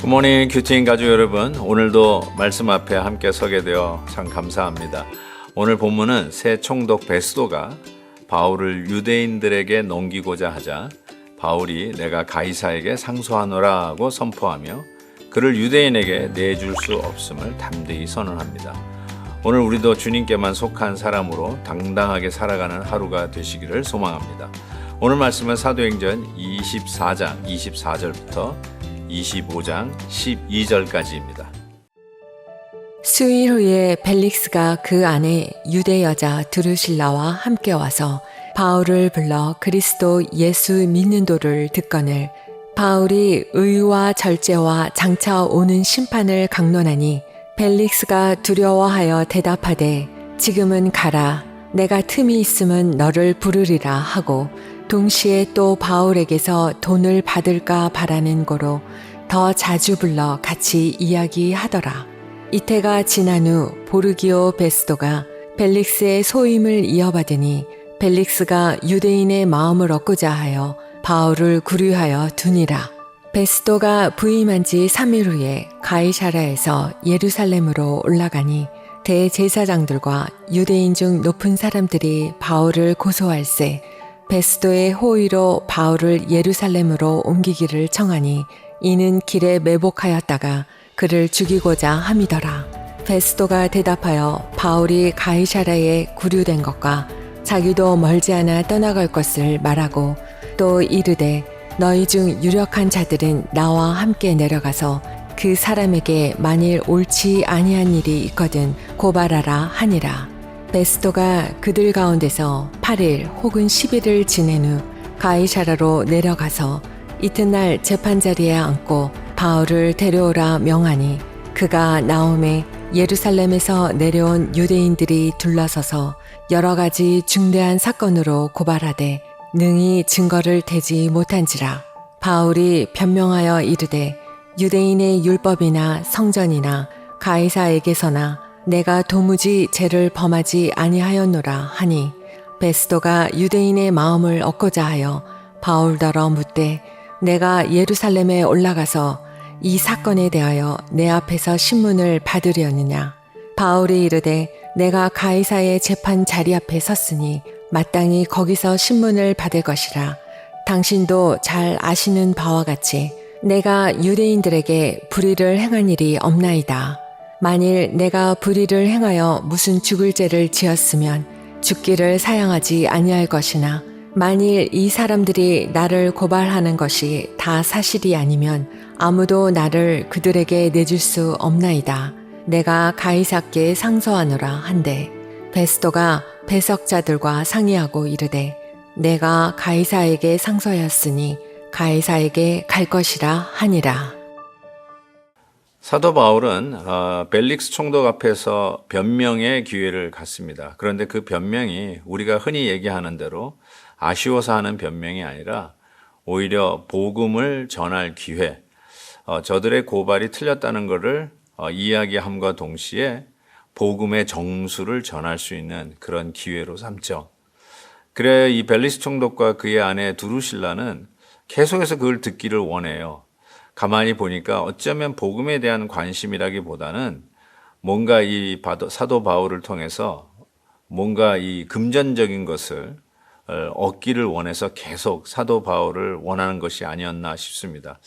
굿모닝 큐티인 가족 여러분, 오늘도 말씀 앞에 함께 서게 되어 참 감사합니다. 오늘 본문은 새 총독 베스도가 바울을 유대인들에게 넘기고자 하자 바울이 내가 가이사에게 상소하노라 하고 선포하며 그를 유대인에게 내줄 수 없음을 담대히 선언합니다. 오늘 우리도 주님께만 속한 사람으로 당당하게 살아가는 하루가 되시기를 소망합니다. 오늘 말씀은 사도행전 24장 24절부터 25장 12절까지입니다. 수일 후에 벨릭스가 그 안에 유대 여자 드루실라와 함께 와서 바울을 불러 그리스도 예수 믿는 도를 듣거늘 바울이 의와 절제와 장차 오는 심판을 강론하니 벨릭스가 두려워하여 대답하되 지금은 가라 내가 틈이 있으면 너를 부르리라 하고 동시에 또 바울에게서 돈을 받을까 바라는 거로 더 자주 불러 같이 이야기하더라. 이태가 지난 후 보르기오 베스도가 벨릭스의 소임을 이어받으니 벨릭스가 유대인의 마음을 얻고자 하여 바울을 구류하여 두니라. 베스도가 부임한 지 3일 후에 가이사랴에서 예루살렘으로 올라가니 대제사장들과 유대인 중 높은 사람들이 바울을 고소할세 베스도의 호의로 바울을 예루살렘으로 옮기기를 청하니 이는 길에 매복하였다가 그를 죽이고자 함이더라. 베스도가 대답하여 바울이 가이사랴에 구류된 것과 자기도 멀지 않아 떠나갈 것을 말하고 또 이르되 너희 중 유력한 자들은 나와 함께 내려가서 그 사람에게 만일 옳지 아니한 일이 있거든 고발하라 하니라. 베스도가 그들 가운데서 8일 혹은 10일을 지낸 후 가이사랴로 내려가서 이튿날 재판자리에 앉고 바울을 데려오라 명하니 그가 나오매 예루살렘에서 내려온 유대인들이 둘러서서 여러 가지 중대한 사건으로 고발하되 능히 증거를 대지 못한지라. 바울이 변명하여 이르되 유대인의 율법이나 성전이나 가이사에게서나 내가 도무지 죄를 범하지 아니하였노라 하니 베스도가 유대인의 마음을 얻고자 하여 바울더러 묻되 내가 예루살렘에 올라가서 이 사건에 대하여 내 앞에서 신문을 받으려느냐. 바울이 이르되 내가 가이사의 재판 자리 앞에 섰으니 마땅히 거기서 신문을 받을 것이라. 당신도 잘 아시는 바와 같이 내가 유대인들에게 불의를 행한 일이 없나이다. 만일 내가 불의를 행하여 무슨 죽을 죄를 지었으면 죽기를 사양하지 아니할 것이나 만일 이 사람들이 나를 고발하는 것이 다 사실이 아니면 아무도 나를 그들에게 내줄 수 없나이다. 내가 가이사께 상소하노라 한데 베스도가 배석자들과 상의하고 이르되 내가 가이사에게 상소하였으니 가이사에게 갈 것이라 하니라. 사도 바울은 벨릭스 총독 앞에서 변명의 기회를 갖습니다. 그런데 그 변명이 우리가 흔히 얘기하는 대로 아쉬워서 하는 변명이 아니라 오히려 복음을 전할 기회, 저들의 고발이 틀렸다는 것을 이야기함과 동시에 복음의 정수를 전할 수 있는 그런 기회로 삼죠. 그래 이 벨릭스 총독과 그의 아내 두루실라는 계속해서 그걸 듣기를 원해요. 가만히 보니까 어쩌면 복음에 대한 관심이라기보다는 뭔가 이 사도 바울을 통해서 뭔가 이 금전적인 것을 얻기를 원해서 계속 사도 바울을 원하는 것이 아니었나 싶습니다.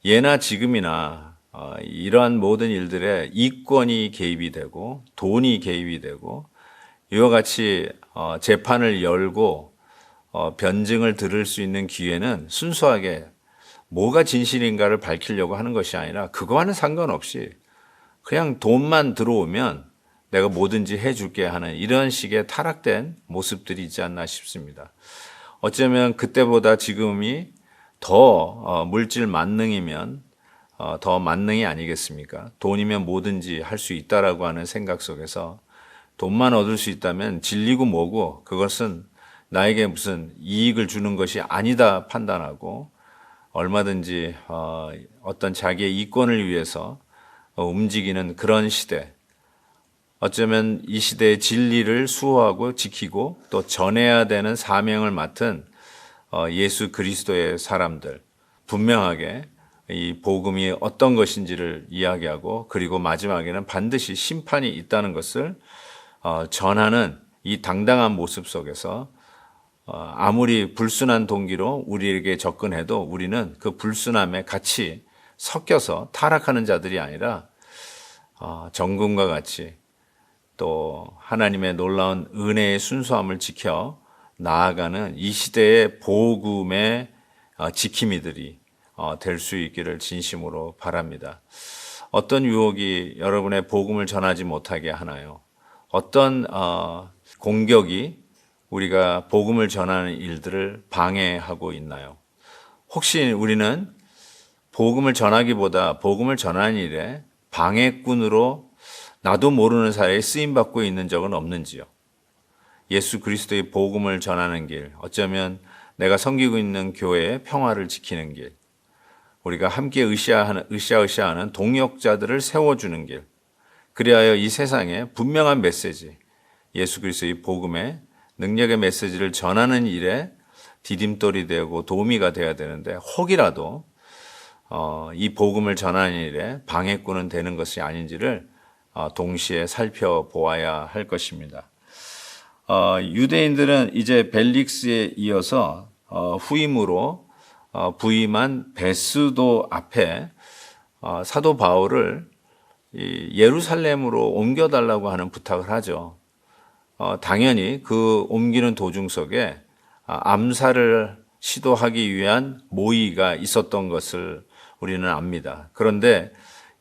예나 지금이나 이러한 모든 일들에 이권이 개입이 되고 돈이 개입이 되고 이와 같이 재판을 열고 변증을 들을 수 있는 기회는 순수하게 뭐가 진실인가를 밝히려고 하는 것이 아니라 그거와는 상관없이 그냥 돈만 들어오면 내가 뭐든지 해줄게 하는 이런 식의 타락된 모습들이 있지 않나 싶습니다. 어쩌면 그때보다 지금이 더 물질 만능이면 더 만능이 아니겠습니까? 돈이면 뭐든지 할 수 있다라고 하는 생각 속에서 돈만 얻을 수 있다면 진리고 뭐고 그것은 나에게 무슨 이익을 주는 것이 아니다 판단하고 얼마든지 어떤 자기의 이권을 위해서 움직이는 그런 시대, 어쩌면 이 시대의 진리를 수호하고 지키고 또 전해야 되는 사명을 맡은 예수 그리스도의 사람들, 분명하게 이 복음이 어떤 것인지를 이야기하고 그리고 마지막에는 반드시 심판이 있다는 것을 전하는 이 당당한 모습 속에서 아무리 불순한 동기로 우리에게 접근해도 우리는 그 불순함에 같이 섞여서 타락하는 자들이 아니라 정금과 같이 또 하나님의 놀라운 은혜의 순수함을 지켜 나아가는 이 시대의 복음의 지킴이들이 될 수 있기를 진심으로 바랍니다. 어떤 유혹이 여러분의 복음을 전하지 못하게 하나요? 어떤 공격이 우리가 복음을 전하는 일들을 방해하고 있나요? 혹시 우리는 복음을 전하기보다 복음을 전하는 일에 방해꾼으로 나도 모르는 사이에 쓰임받고 있는 적은 없는지요? 예수 그리스도의 복음을 전하는 길, 어쩌면 내가 섬기고 있는 교회의 평화를 지키는 길, 우리가 함께 으쌰으쌰하는 동역자들을 세워주는 길, 그리하여 이 세상에 분명한 메시지, 예수 그리스도의 복음의 능력의 메시지를 전하는 일에 디딤돌이 되고 도우미가 되어야 되는데 혹이라도 이 복음을 전하는 일에 방해꾼은 되는 것이 아닌지를 동시에 살펴보아야 할 것입니다. 유대인들은 이제 벨릭스에 이어서 후임으로 부임한 베스도 앞에 사도 바울을 예루살렘으로 옮겨달라고 하는 부탁을 하죠. 당연히 그 옮기는 도중 속에 암살을 시도하기 위한 모의가 있었던 것을 우리는 압니다. 그런데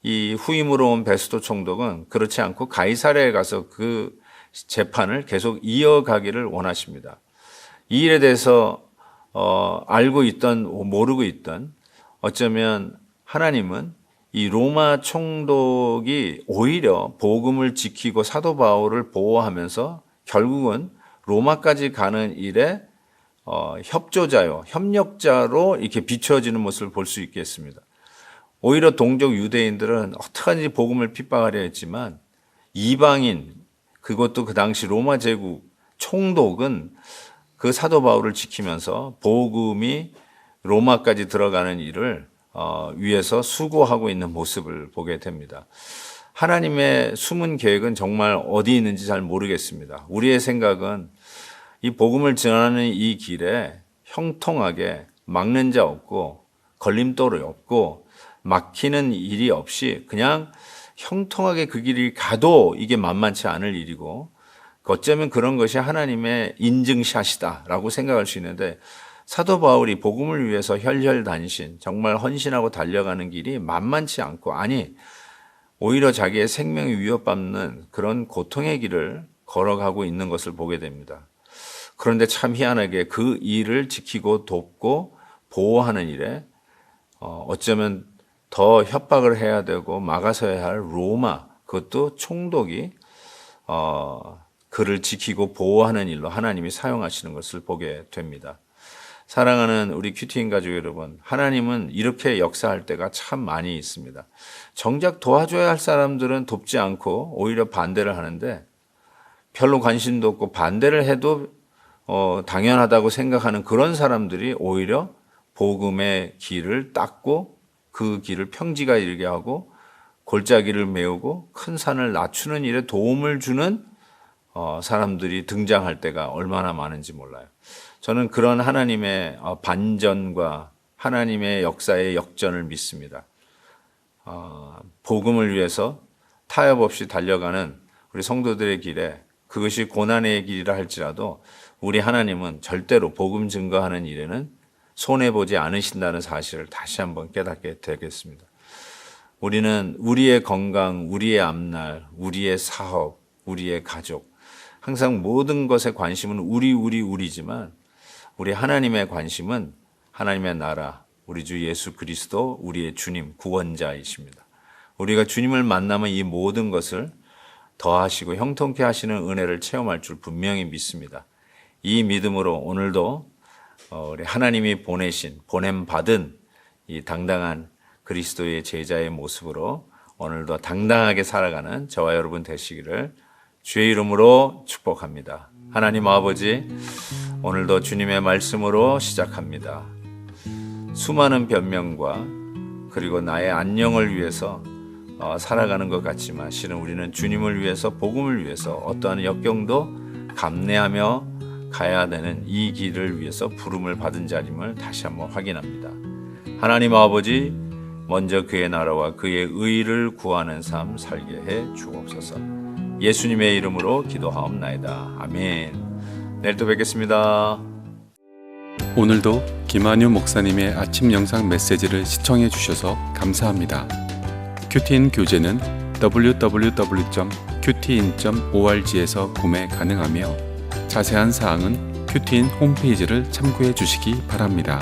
이 후임으로 온 베스도 총독은 그렇지 않고 가이사랴에 가서 그 재판을 계속 이어가기를 원하십니다. 이 일에 대해서 알고 있던 모르고 있던 어쩌면 하나님은 이 로마 총독이 오히려 복음을 지키고 사도 바울을 보호하면서 결국은 로마까지 가는 일에 협조자요, 협력자로 이렇게 비춰지는 모습을 볼 수 있겠습니다. 오히려 동족 유대인들은 어떡하든지 복음을 핍박하려 했지만 이방인, 그것도 그 당시 로마 제국 총독은 그 사도 바울을 지키면서 복음이 로마까지 들어가는 일을 위해서 수고하고 있는 모습을 보게 됩니다. 하나님의 숨은 계획은 정말 어디 있는지 잘 모르겠습니다. 우리의 생각은 이 복음을 전하는 이 길에 형통하게 막는 자 없고 걸림돌이 없고 막히는 일이 없이 그냥 형통하게 그 길을 가도 이게 만만치 않을 일이고 어쩌면 그런 것이 하나님의 인증샷이다라고 생각할 수 있는데 사도 바울이 복음을 위해서 혈혈단신 정말 헌신하고 달려가는 길이 만만치 않고 아니 오히려 자기의 생명이 위협받는 그런 고통의 길을 걸어가고 있는 것을 보게 됩니다. 그런데 참 희한하게 그 일을 지키고 돕고 보호하는 일에 어쩌면 더 협박을 해야 되고 막아서야 할 로마 그것도 총독이 그를 지키고 보호하는 일로 하나님이 사용하시는 것을 보게 됩니다. 사랑하는 우리 큐티인 가족 여러분, 하나님은 이렇게 역사할 때가 참 많이 있습니다. 정작 도와줘야 할 사람들은 돕지 않고 오히려 반대를 하는데 별로 관심도 없고 반대를 해도 당연하다고 생각하는 그런 사람들이 오히려 복음의 길을 닦고 그 길을 평지가 이르게 하고 골짜기를 메우고 큰 산을 낮추는 일에 도움을 주는 사람들이 등장할 때가 얼마나 많은지 몰라요. 저는 그런 하나님의 반전과 하나님의 역사의 역전을 믿습니다. 복음을 위해서 타협 없이 달려가는 우리 성도들의 길에 그것이 고난의 길이라 할지라도 우리 하나님은 절대로 복음 증거하는 일에는 손해보지 않으신다는 사실을 다시 한번 깨닫게 되겠습니다. 우리는 우리의 건강, 우리의 앞날, 우리의 사업, 우리의 가족 항상 모든 것에 관심은 우리지만 우리 하나님의 관심은 하나님의 나라, 우리 주 예수 그리스도, 우리의 주님, 구원자이십니다. 우리가 주님을 만나면 이 모든 것을 더하시고 형통케 하시는 은혜를 체험할 줄 분명히 믿습니다. 이 믿음으로 오늘도 우리 하나님이 보냄받은 이 당당한 그리스도의 제자의 모습으로 오늘도 당당하게 살아가는 저와 여러분 되시기를 주의 이름으로 축복합니다. 하나님 아버지, 오늘도 주님의 말씀으로 시작합니다. 수많은 변명과 그리고 나의 안녕을 위해서 살아가는 것 같지만 실은 우리는 주님을 위해서, 복음을 위해서 어떠한 역경도 감내하며 가야 되는 이 길을 위해서 부름을 받은 자임을 다시 한번 확인합니다. 하나님 아버지, 먼저 그의 나라와 그의 의를 구하는 삶 살게 해 주옵소서. 예수님의 이름으로 기도하옵나이다. 아멘. 내일 또 뵙겠습니다. 오늘도 김한유 목사님의 아침 영상 메시지를 시청해 주셔서 감사합니다. 큐티인 교재는 www.qtin.org에서 구매 가능하며 자세한 사항은 큐티인 홈페이지를 참고해 주시기 바랍니다.